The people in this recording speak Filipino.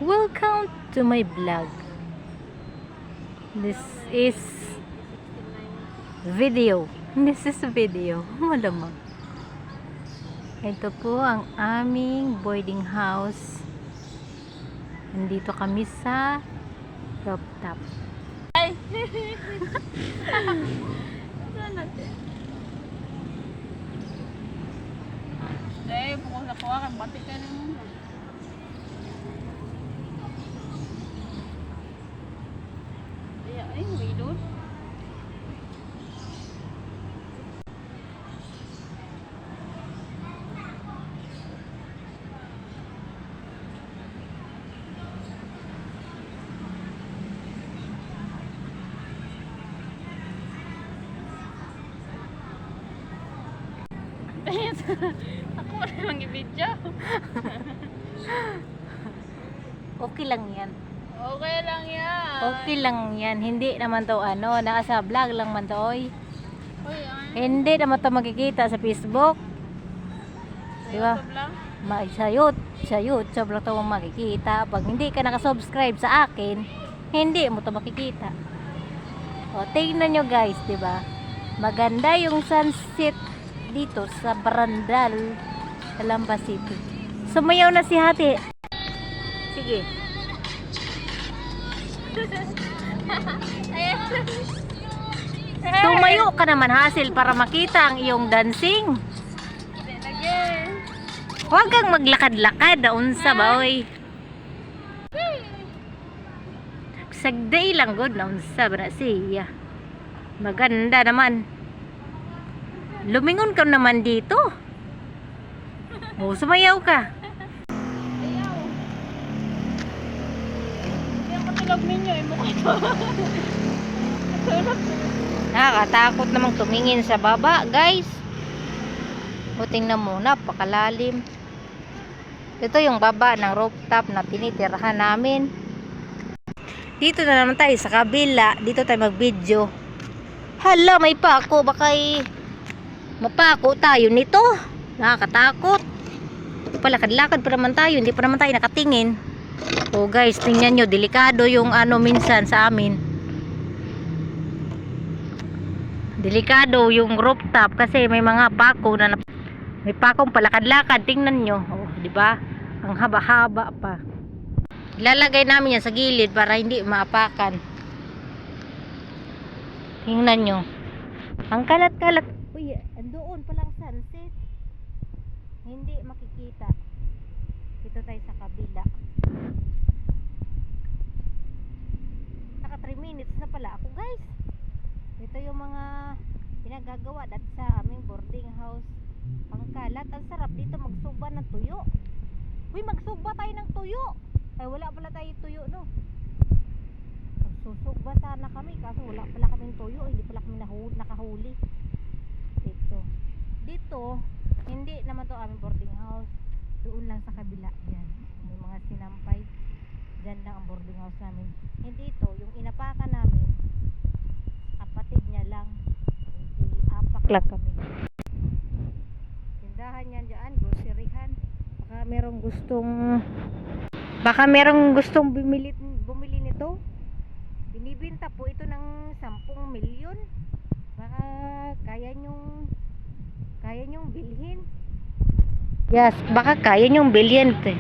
Welcome to my vlog. This is video. This is video. Malamang. Ito po ang aming boarding house. Nandito kami sa rooftop. Ay! Saan natin? Eh, pukul sa kuha kan batik ka rin mo. Ay, may doon. Ako wala nang i-video. Okay lang yan. Okay lang yan. Okay lang yan. Hindi naman to nasa vlog lang man to, oy. Uy, Hindi naman to makikita sa Facebook. Di ba? Sa YouTube lang to makikita. Pag hindi ka nakasubscribe sa akin, hindi mo to makikita. O, tingnan nyo guys, di ba? Maganda yung sunset dito sa Barandal, Calamba City. Sumayaw na si Hati. Sige. Tumayo ka naman, Hasil, para makita ang iyong dancing. Huwag kang maglakad-lakad, naunsa ba, oy? Sagday lang good, naunsa ba na siya? Maganda naman. Lumingon ka naman dito. O, sumayaw ka. Ayaw. Hindi ang katulog ninyo, mukha ito. Nakakatakot namang tumingin sa baba, guys. O, tingnan mo, napakalalim. Ito yung baba ng rooftop na tinitirahan namin. Dito na naman tayo sa kabila. Dito tayo mag-video. Hala, may pako. Baka mapako tayo nito. Nakakatakot. Palakad-lakad pa naman tayo. Hindi pa naman tayo nakatingin. O guys, tingnan nyo. Delikado yung minsan sa amin. Delikado yung rooftop kasi may mga pako na may pakong palakad-lakad. Tingnan nyo. O, diba? Ang haba-haba pa. Ilalagay namin yan sa gilid para hindi maapakan. Tingnan nyo. Ang kalat-kalat. Uy, andoon palang sunset. Hindi makikita. Dito tayo sa kabila. Naka 3 minutes na pala ako, guys. Ito yung mga pinagagawa dati sa aming boarding house. Pangkalat. Ang sarap dito magsuba ng tuyo. Uy, magsuba tayo ng tuyo. Ay, wala pala tayo tuyo, no? Magsusugba sana kami kaso wala pala kaming tuyo. Hindi pala kami nakahuli. Dito, hindi naman to aming boarding house. Doon lang sa kabila. Yan. May mga sinampay. Diyan lang ang boarding house namin. Hindi ito, yung inapakan namin, kapatid niya lang. Hindi apak lang kami. Tindahan yan dyan, groceryhan. Baka merong gustong bumili nito. Binibenta po ito ng 10 milyon. Baka kaya nyong bilhin. Yes, baka kaya nyong bilhin ito.